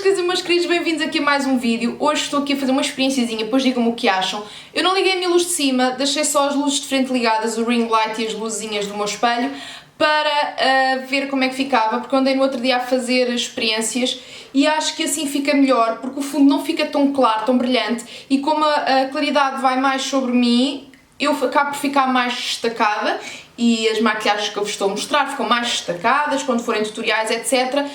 queridas e meus queridos, bem-vindos aqui a mais um vídeo. Hoje estou aqui a fazer uma experienciazinha, depois digam-me o que acham. Eu não liguei a minha luz de cima, deixei só as luzes de frente ligadas, o ring light e as luzinhas do meu espelho, para ver como é que ficava, porque eu andei no outro dia a fazer experiências e acho que assim fica melhor, porque o fundo não fica tão claro, tão brilhante, e como a claridade vai mais sobre mim, eu acabo por ficar mais destacada e as maquilhagens que eu vos estou a mostrar ficam mais destacadas quando forem tutoriais, etc.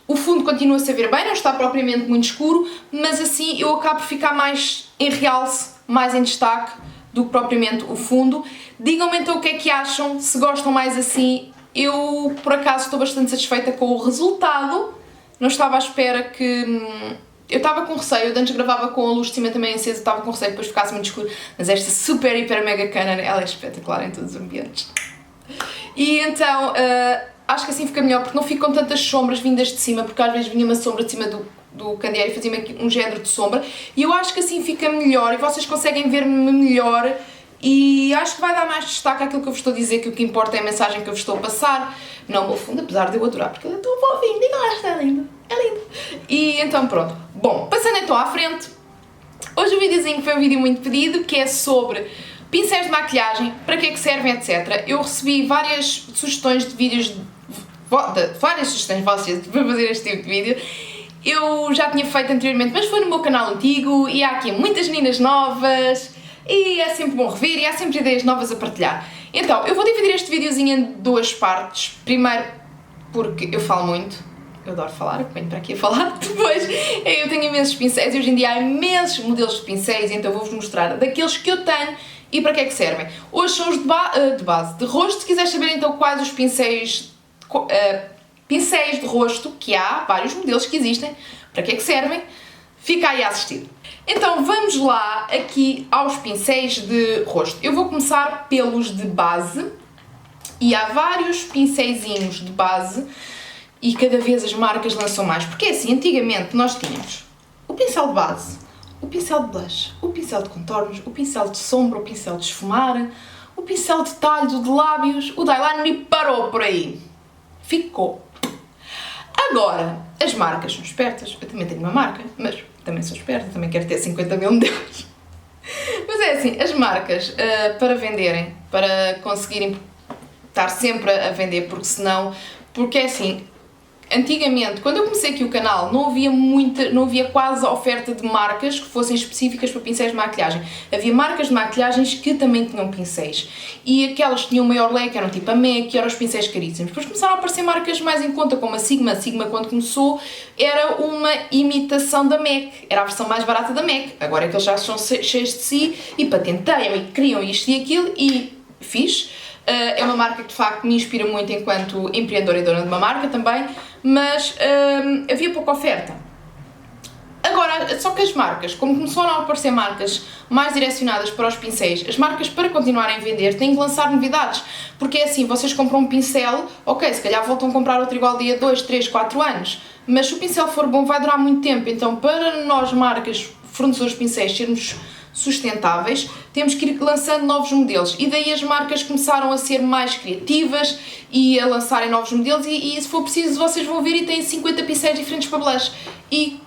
O fundo continua a se ver bem, não está propriamente muito escuro, mas assim eu acabo por ficar mais em realce, mais em destaque do que propriamente o fundo. Digam-me então o que é que acham, se gostam mais assim. Eu, por acaso, estou bastante satisfeita com o resultado. Não estava à espera que... Eu estava com receio, eu antes gravava com a luz de cima também acesa, estava com receio que depois ficasse muito escuro, mas esta super, hiper, mega Canon, ela é espetacular em todos os ambientes. E então... acho que assim fica melhor, porque não fico com tantas sombras vindas de cima, porque às vezes vinha uma sombra de cima do candeeiro e fazia-me aqui um género de sombra, e eu acho que assim fica melhor e vocês conseguem ver-me melhor, e acho que vai dar mais destaque àquilo que eu vos estou a dizer, que o que importa é a mensagem que eu vos estou a passar, não o meu fundo, apesar de eu adorar, porque ele é tão fofinho, digam lá, está lindo, é lindo. E então pronto, bom, passando então à frente, hoje o videozinho foi um vídeo muito pedido, que é sobre pincéis de maquilhagem, para que é que servem, etc. Eu recebi várias sugestões de vídeos, várias sugestões vossas para fazer este tipo de vídeo. Eu já tinha feito anteriormente, mas foi no meu canal antigo, e há aqui muitas meninas novas, e é sempre bom rever, e há sempre ideias novas a partilhar. Então, eu vou dividir este videozinho em duas partes. Primeiro, porque eu falo muito, eu adoro falar, eu venho para aqui a falar. Depois, eu tenho imensos pincéis, e hoje em dia há imensos modelos de pincéis, então vou-vos mostrar daqueles que eu tenho e para que é que servem. Hoje são os de base. De rosto, se quiseres saber então quais os pincéis de rosto que há, vários modelos que existem, para que é que servem, fica aí a assistir. Então vamos lá aqui aos pincéis de rosto. Eu vou começar pelos de base, e há vários pincéisinhos de base, e cada vez as marcas lançam mais, porque assim, antigamente nós tínhamos o pincel de base, o pincel de blush, o pincel de contornos, o pincel de sombra, o pincel de esfumar, o pincel de talho, de lábios, o de eyeliner, e parou por aí. Ficou. Agora, as marcas são espertas. Eu também tenho uma marca, mas também sou esperta, também quero ter 50 mil modelos. Mas é assim, as marcas, para venderem, para conseguirem estar sempre a vender, porque é assim, antigamente, quando eu comecei aqui o canal, não havia quase oferta de marcas que fossem específicas para pincéis de maquilhagem. Havia marcas de maquilhagens que também tinham pincéis. E aquelas que tinham maior leque eram tipo a MAC, eram os pincéis caríssimos. Depois começaram a aparecer marcas mais em conta, como a Sigma. A Sigma, quando começou, era uma imitação da MAC. Era a versão mais barata da MAC. Agora é que eles já são cheios de si e patenteiam e criam isto e aquilo, e fiz. É uma marca que de facto me inspira muito enquanto empreendedora e dona de uma marca também, mas havia pouca oferta. Agora, só que as marcas, como começaram a aparecer marcas mais direcionadas para os pincéis, as marcas, para continuarem a vender, têm que lançar novidades, porque é assim, vocês compram um pincel, ok, se calhar voltam a comprar outro igual dia 2, 3, 4 anos, mas se o pincel for bom vai durar muito tempo, então para nós marcas, fornecedores de pincéis, sermos sustentáveis, temos que ir lançando novos modelos, e daí as marcas começaram a ser mais criativas e a lançarem novos modelos, e se for preciso vocês vão ver e têm 50 pincéis diferentes para blush, e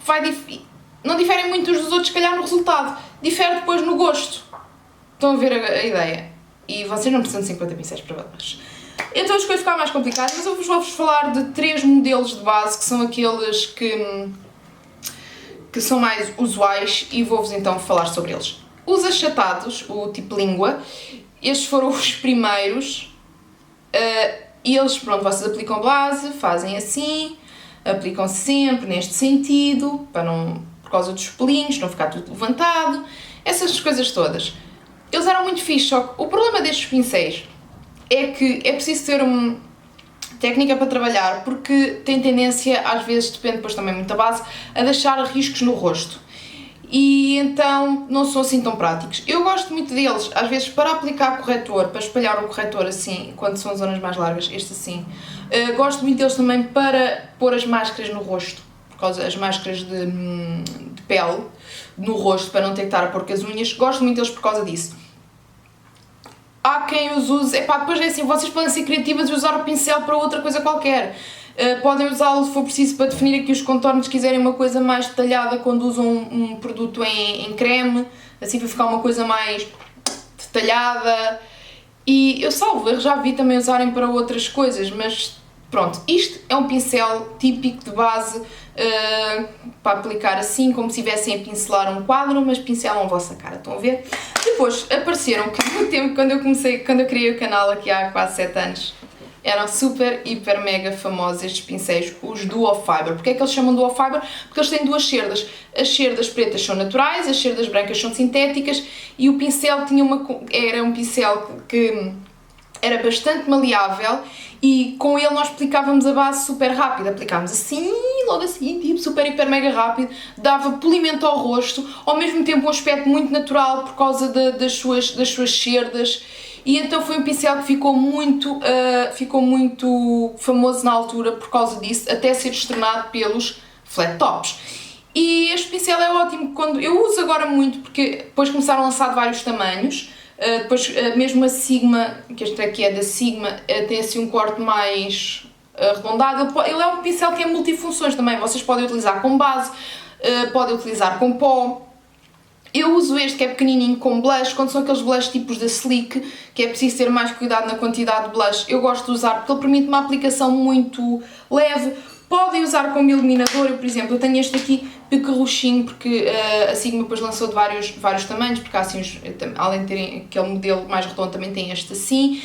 não diferem muito uns dos outros, se calhar, no resultado, difere depois no gosto. Estão a ver a ideia? E vocês não precisam de 50 pincéis para blush. Então as coisas ficaram mais complicadas, mas eu vou-vos falar de 3 modelos de base, que são aqueles que são mais usuais, e vou-vos então falar sobre eles. Os achatados, o tipo língua, estes foram os primeiros, e eles, pronto, vocês aplicam base, fazem assim, aplicam sempre neste sentido, por causa dos pelinhos, não ficar tudo levantado, essas coisas todas. Eles eram muito fixos, só que o problema destes pincéis é que é preciso ter uma técnica para trabalhar, porque tem tendência, às vezes, depende depois também muito da base, a deixar riscos no rosto. E então não são assim tão práticos. Eu gosto muito deles, às vezes, para aplicar corretor, para espalhar o corretor assim, quando são zonas mais largas, este assim. Gosto muito deles também para pôr as máscaras no rosto, por causa das máscaras de pele no rosto, para não ter que estar a pôr com as unhas. Gosto muito deles por causa disso. Há quem os use, depois é assim, vocês podem ser criativas e usar o pincel para outra coisa qualquer. Podem usá-lo se for preciso para definir aqui os contornos, se quiserem uma coisa mais detalhada quando usam um produto em creme, assim para ficar uma coisa mais detalhada. E eu salvo, eu já vi também usarem para outras coisas, mas pronto, isto é um pincel típico de base para aplicar assim, como se estivessem a pincelar um quadro, mas pincelam a vossa cara, estão a ver? Depois apareceram, que no tempo quando eu criei o canal aqui há quase 7 anos, eram super, hiper, mega famosos estes pincéis, os Duo Fiber. Porquê é que eles chamam Duo Fiber? Porque eles têm duas cerdas. As cerdas pretas são naturais, as cerdas brancas são sintéticas e o pincel era um pincel que era bastante maleável e com ele nós aplicávamos a base super rápido. Aplicávamos assim, logo assim, tipo super, hiper, mega rápido, dava polimento ao rosto, ao mesmo tempo um aspecto muito natural por causa das suas cerdas. E então foi um pincel que ficou muito famoso na altura por causa disso, até ser externado pelos flat tops. E este pincel é ótimo, quando eu uso agora muito, porque depois começaram a lançar de vários tamanhos, depois mesmo a Sigma, que este aqui é da Sigma, tem assim um corte mais arredondado. Ele é um pincel que é multifunções também, vocês podem utilizar com base, podem utilizar com pó. Eu uso este que é pequenininho com blush, quando são aqueles blush tipos da Sleek, que é preciso ter mais cuidado na quantidade de blush, eu gosto de usar porque ele permite uma aplicação muito leve. Podem usar como iluminador, eu, por exemplo, eu tenho este aqui pequerruchinho, porque a Sigma depois lançou de vários tamanhos, porque há assim, além de terem aquele modelo mais redondo, também tem este assim,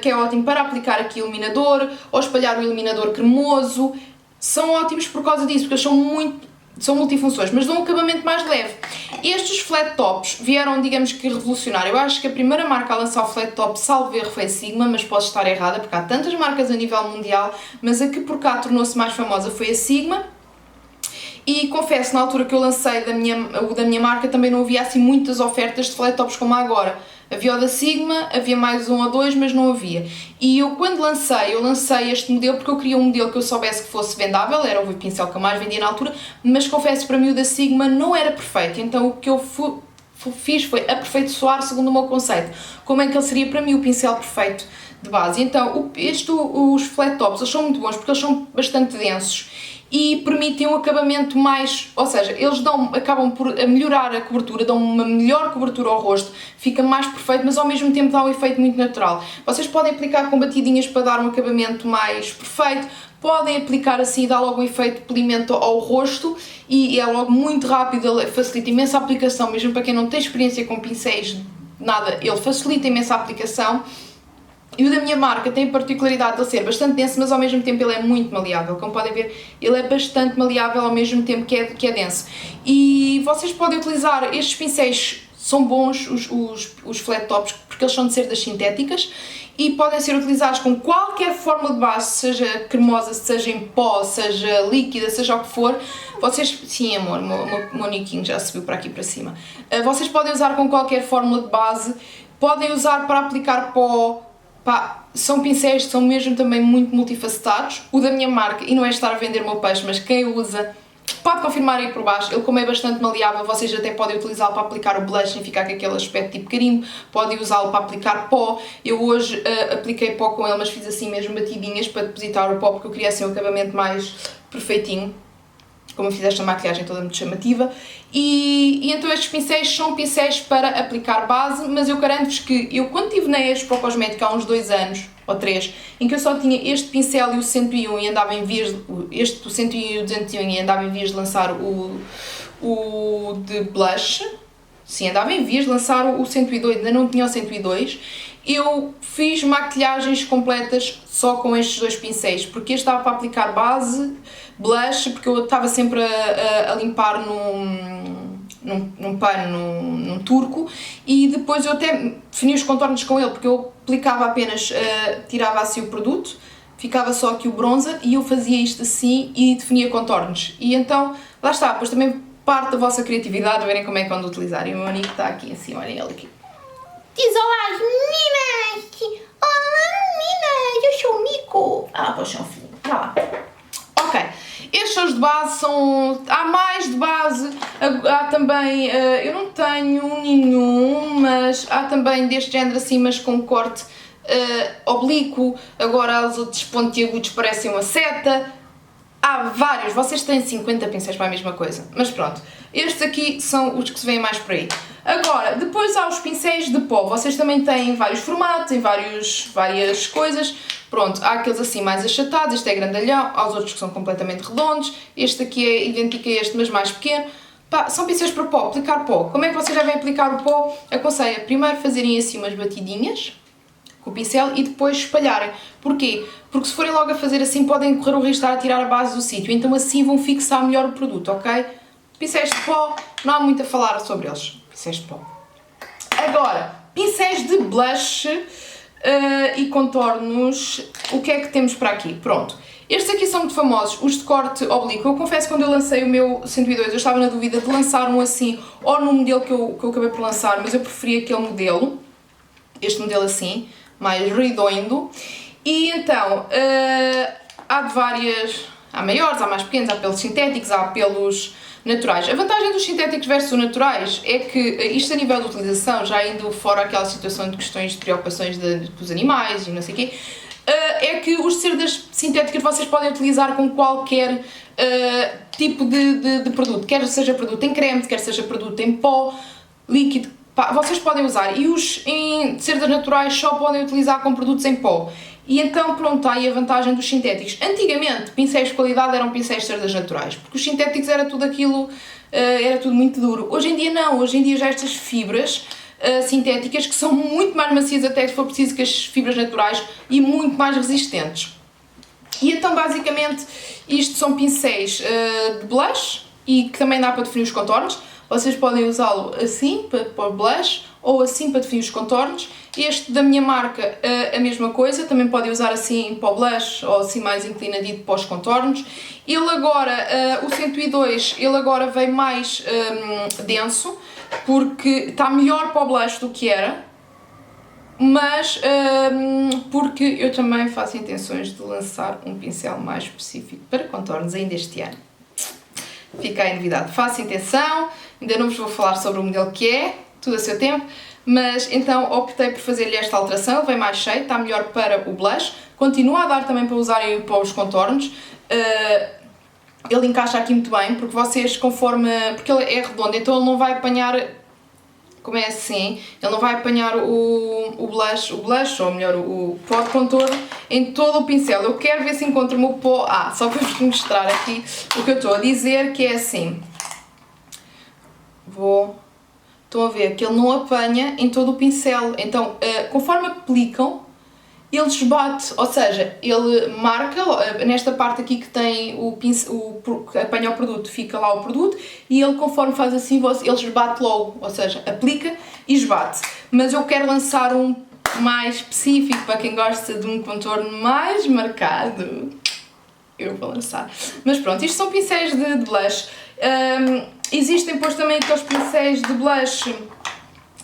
que é ótimo para aplicar aqui iluminador, ou espalhar o iluminador cremoso. São ótimos por causa disso, porque eles são multifunções, mas dão um acabamento mais leve. Estes flat tops vieram, digamos que, revolucionar. Eu acho que a primeira marca a lançar o flat top, salvo erro, foi a Sigma, mas posso estar errada, porque há tantas marcas a nível mundial, mas a que por cá tornou-se mais famosa foi a Sigma. E confesso, na altura que eu lancei o da minha marca, também não havia assim muitas ofertas de flat tops como há agora. Havia o da Sigma, havia mais um ou dois, mas não havia. E eu quando lancei este modelo porque eu queria um modelo que eu soubesse que fosse vendável, era o pincel que eu mais vendia na altura, mas confesso, para mim o da Sigma não era perfeito, então o que eu fiz foi aperfeiçoar segundo o meu conceito. Como é que ele seria para mim o pincel perfeito de base. Então os flat tops, eles são muito bons porque eles são bastante densos e permitem um acabamento mais, ou seja, eles acabam por melhorar a cobertura, dão uma melhor cobertura ao rosto, fica mais perfeito, mas ao mesmo tempo dá um efeito muito natural. Vocês podem aplicar com batidinhas para dar um acabamento mais perfeito, podem aplicar assim e dar logo um efeito de polimento ao rosto e é logo muito rápido, ele facilita imensa a aplicação, mesmo para quem não tem experiência com pincéis, nada, ele facilita imensa a aplicação. E o da minha marca tem a particularidade de ele ser bastante denso, mas ao mesmo tempo ele é muito maleável. Como podem ver, ele é bastante maleável ao mesmo tempo que é denso. E vocês podem utilizar estes pincéis, são bons os flat tops, porque eles são de cerdas sintéticas e podem ser utilizados com qualquer forma de base, seja cremosa, seja em pó, seja líquida, seja o que for. Vocês, sim amor, o meu niquinho já subiu para aqui para cima. Vocês podem usar com qualquer fórmula de base, podem usar para aplicar pó. São pincéis que são mesmo também muito multifacetados. O da minha marca, e não é estar a vender o meu peixe, mas quem usa pode confirmar aí por baixo, ele como é bastante maleável, vocês até podem utilizá-lo para aplicar o blush sem ficar com aquele aspecto tipo carimbo, podem usá-lo para aplicar pó. Eu hoje apliquei pó com ele, mas fiz assim mesmo batidinhas para depositar o pó, porque eu queria assim um acabamento mais perfeitinho, como eu fiz esta maquilhagem toda muito chamativa. E então estes pincéis são pincéis para aplicar base, mas eu garanto-vos que eu quando estive na Expo Cosmética há uns 2 anos, ou 3, em que eu só tinha este pincel e o 101 e andava em vias, o 101 e o 201 e andava em vias de lançar o de blush, sim, andava em vias de lançar o 102, ainda não tinha o 102, eu fiz maquilhagens completas só com estes 2 pincéis, porque este estava para aplicar base, blush, porque eu estava sempre a limpar num pano, num turco, e depois eu até definia os contornos com ele, porque eu aplicava apenas, tirava assim o produto, ficava só aqui o bronzer, e eu fazia isto assim e definia contornos. E então, lá está, depois também parte da vossa criatividade, verem como é que vão utilizar. E o meu amigo está aqui assim, olhem ele aqui. Diz olá meninas! Olá meninas! Eu sou o Mico! Ah, pois é um filho, vai lá. Ok, estes são os de base, há mais de base, há também, eu não tenho nenhum, mas há também deste género assim, mas com corte oblíquo, agora os outros pontiagudos parecem uma seta. Há vários, vocês têm 50 pincéis para a mesma coisa, mas pronto, estes aqui são os que se veem mais por aí. Agora, depois há os pincéis de pó, vocês também têm vários formatos, em várias coisas, pronto, há aqueles assim mais achatados, este é grandalhão, há os outros que são completamente redondos, este aqui é idêntico a este, mas mais pequeno. Pá, são pincéis para pó, aplicar pó. Como é que vocês devem aplicar o pó? Aconselho primeiro fazerem assim umas batidinhas com o pincel e depois espalharem. Porquê? Porque se forem logo a fazer assim podem correr o risco de estar a tirar a base do sítio, então assim vão fixar melhor o produto, ok? Pincéis de pó, não há muito a falar sobre eles, pincéis de pó. Agora, pincéis de blush e contornos, o que é que temos para aqui? Pronto, estes aqui são muito famosos, os de corte oblíquo. Eu confesso que quando eu lancei o meu 102 eu estava na dúvida de lançar um assim ou no modelo que eu acabei por lançar, mas eu preferi aquele modelo, este modelo assim, mais redondo. E então, há de várias, há maiores, há mais pequenos, há pelos sintéticos, há pelos naturais. A vantagem dos sintéticos versus naturais é que isto a nível de utilização, já indo fora aquela situação de questões de preocupações dos animais e não sei o quê, é que os cerdas sintéticas vocês podem utilizar com qualquer tipo de produto, quer seja produto em creme, quer seja produto em pó, líquido, vocês podem usar, e os em cerdas naturais só podem utilizar com produtos em pó. E então, pronto, há aí a vantagem dos sintéticos. Antigamente, pincéis de qualidade eram pincéis de cerdas naturais, porque os sintéticos era tudo aquilo, era tudo muito duro. Hoje em dia não, hoje em dia já estas fibras sintéticas, que são muito mais macias até se for preciso que as fibras naturais e muito mais resistentes. E então, basicamente, isto são pincéis de blush e que também dá para definir os contornos. Vocês podem usá-lo assim, para pôr blush, ou assim para definir os contornos. Este da minha marca, a mesma coisa, também podem usar assim para o blush, ou assim mais inclinadito para os contornos. Ele agora, o 102, ele agora vem mais denso, porque está melhor para o blush do que era, mas porque eu também faço intenções de lançar um pincel mais específico para contornos ainda este ano. Fica aí a novidade, faço intenção, ainda não vos vou falar sobre o modelo que é, tudo a seu tempo, mas então optei por fazer-lhe esta alteração, ele vem mais cheio, está melhor para o blush, continua a dar também para usarem para os contornos, ele encaixa aqui muito bem, porque vocês conforme, porque ele é redondo, então ele não vai apanhar, como é assim, ele não vai apanhar o blush, ou melhor, o pó de contorno em todo o pincel. Eu quero ver se encontro o meu pó, só para vos mostrar aqui o que eu estou a dizer, que é assim, estão a ver que ele não apanha em todo o pincel, então conforme aplicam, ele esbate, ou seja, ele marca, nesta parte aqui que tem que apanha o produto, fica lá o produto, e ele conforme faz assim, ele esbate logo, ou seja, aplica e esbate. Mas eu quero lançar um mais específico para quem gosta de um contorno mais marcado. Eu vou lançar. Mas pronto, isto são pincéis de blush. Existem depois também aqueles pincéis de blush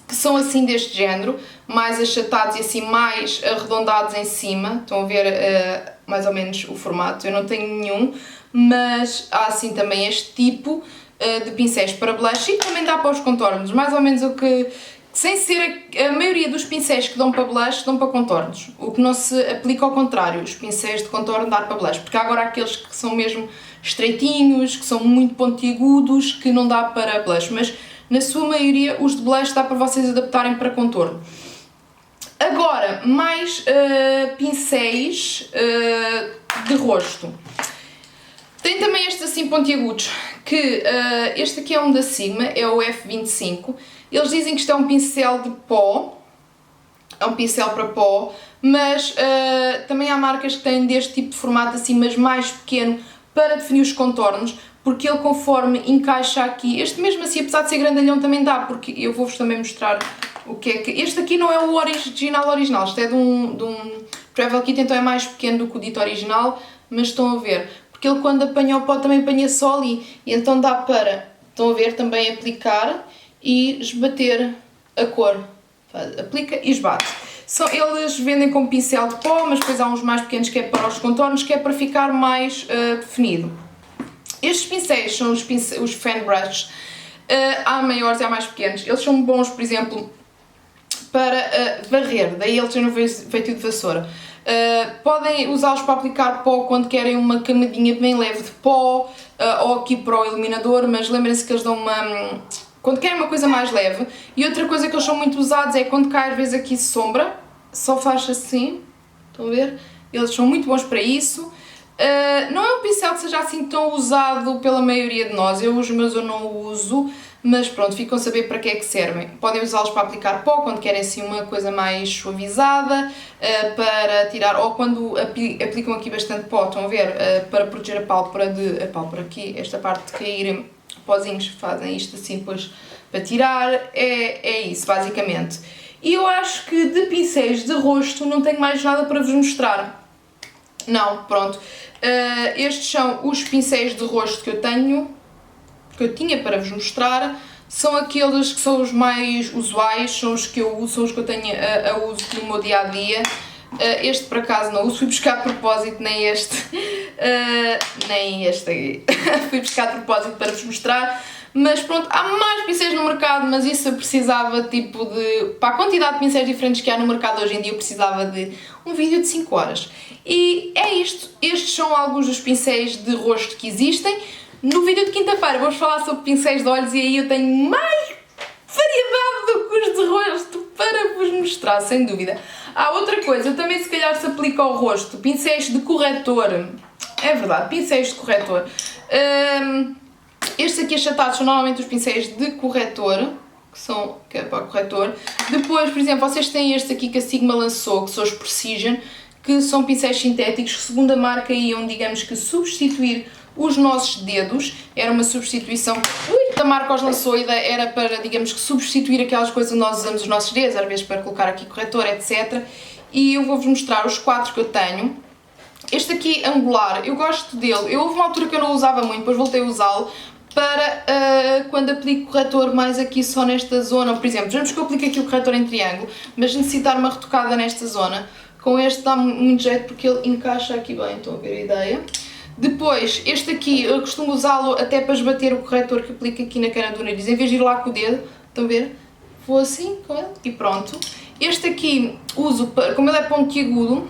que são assim deste género, mais achatados e assim mais arredondados em cima. Estão a ver mais ou menos o formato, eu não tenho nenhum, mas há assim também este tipo de pincéis para blush e também dá para os contornos, mais ou menos o que, sem ser a maioria dos pincéis que dão para blush, dão para contornos. O que não se aplica ao contrário, os pincéis de contorno dão para blush, porque há agora aqueles que são mesmo estreitinhos, que são muito pontiagudos, que não dá para blush, mas na sua maioria os de blush dá para vocês adaptarem para contorno. Agora, mais pincéis de rosto. Tem também estes assim pontiagudos, que este aqui é um da Sigma, é o F25. Eles dizem que isto é um pincel de pó, é um pincel para pó, mas também há marcas que têm deste tipo de formato assim, mas mais pequeno, para definir os contornos, porque ele conforme encaixa aqui, este mesmo assim, apesar de ser grandalhão, também dá, porque eu vou-vos também mostrar o que é que... Este aqui não é o original, isto é de um Travel Kit, então é mais pequeno do que o dito original, mas estão a ver, porque ele quando apanha o pó também apanha só ali, e então dá para, estão a ver, também aplicar e esbater a cor, aplica e esbate. Eles vendem como pincel de pó, mas depois há uns mais pequenos que é para os contornos, que é para ficar mais definido. Estes pincéis são os fan brushes, há maiores e há mais pequenos. Eles são bons, por exemplo, para varrer, daí ele tem um feitio de vassoura. Podem usá-los para aplicar pó quando querem uma camadinha bem leve de pó, ou aqui para o iluminador, mas lembrem-se que eles dão uma... quando querem uma coisa mais leve. E outra coisa que eles são muito usados é quando cai às vezes aqui sombra, só faz assim, estão a ver? Eles são muito bons para isso. Não é um pincel que seja assim tão usado pela maioria de nós, os meus eu não uso, mas pronto, ficam a saber para que é que servem. Podem usá-los para aplicar pó, quando querem assim uma coisa mais suavizada, para tirar, ou quando aplicam aqui bastante pó, estão a ver, para proteger a pálpebra aqui, esta parte de cair pozinhos, fazem isto assim depois para tirar, é isso basicamente. E eu acho que de pincéis de rosto não tenho mais nada para vos mostrar. Não, pronto. Estes são os pincéis de rosto que eu tinha para vos mostrar. São aqueles que são os mais usuais, são os que eu uso, são os que eu tenho a uso no meu dia-a-dia. Este por acaso não uso, fui buscar a propósito, nem este aqui. Fui buscar a propósito para vos mostrar. Mas pronto, há mais pincéis no mercado, mas isso eu precisava tipo de... para a quantidade de pincéis diferentes que há no mercado hoje em dia, eu precisava de um vídeo de 5 horas. E é isto, estes são alguns dos pincéis de rosto que existem. No vídeo de quinta-feira vamos falar sobre pincéis de olhos e aí eu tenho mais variedade do que os de rosto para vos mostrar, sem dúvida. Há outra coisa, eu também se calhar se aplica ao rosto, pincéis de corretor. É verdade, pincéis de corretor. Estes aqui achatados são normalmente os pincéis de corretor, que é para corretor. Depois, por exemplo, vocês têm estes aqui que a Sigma lançou, que são os Precision, que são pincéis sintéticos, que segundo a marca iam, digamos que, substituir os nossos dedos. Era uma substituição, a marca os lançou, a ideia era para, digamos que, substituir aquelas coisas que nós usamos os nossos dedos, às vezes para colocar aqui corretor, etc. E eu vou-vos mostrar os 4 que eu tenho. Este aqui, angular, eu gosto dele. Houve uma altura que eu não o usava muito, depois voltei a usá-lo para quando aplico corretor mais aqui só nesta zona. Por exemplo, vejamos que eu aplico aqui o corretor em triângulo, mas necessitar uma retocada nesta zona. Com este dá muito jeito porque ele encaixa aqui bem, estão a ver a ideia? Depois, este aqui, eu costumo usá-lo até para esbater o corretor que aplico aqui na cana do nariz. Em vez de ir lá com o dedo, estão a ver? Vou assim com ele e pronto. Este aqui uso, como ele é pontiagudo,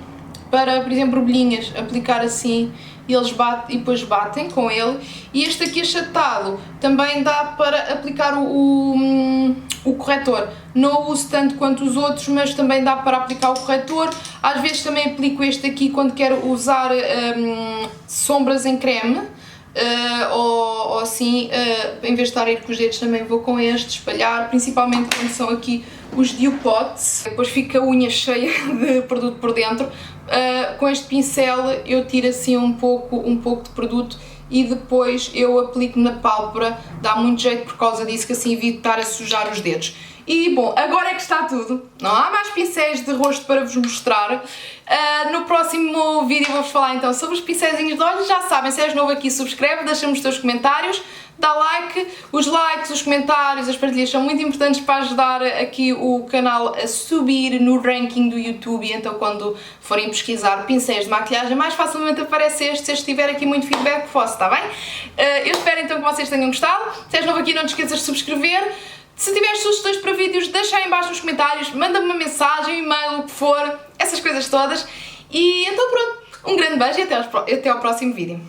para, por exemplo, bolinhas, aplicar assim e eles batem, e depois batem com ele. E este aqui achatado também dá para aplicar o corretor. Não o uso tanto quanto os outros, mas também dá para aplicar o corretor. Às vezes também aplico este aqui quando quero usar sombras em creme. Ou assim, em vez de estar a ir com os dedos também vou com este, espalhar, principalmente quando são aqui os Dewpots. Depois fica a unha cheia de produto por dentro. Com este pincel eu tiro assim um pouco de produto e depois eu aplico na pálpebra, dá muito jeito por causa disso, que assim evito estar a sujar os dedos. E bom, agora é que está tudo, não há mais pincéis de rosto para vos mostrar. No próximo vídeo vou-vos falar então sobre os pincéisinhos de olhos. Já sabem, se és novo aqui, subscreve, deixa-me os teus comentários, dá like, os likes, os comentários, as partilhas são muito importantes para ajudar aqui o canal a subir no ranking do YouTube, e então quando forem pesquisar pincéis de maquilhagem mais facilmente aparece este, se este tiver aqui muito feedback posso, está bem? Eu espero então que vocês tenham gostado. Se és novo aqui, não te esqueças de subscrever. Se tiveres sugestões para vídeos, deixa aí em baixo nos comentários, manda-me uma mensagem, um e-mail, o que for, essas coisas todas. E então pronto, um grande beijo e até ao próximo vídeo.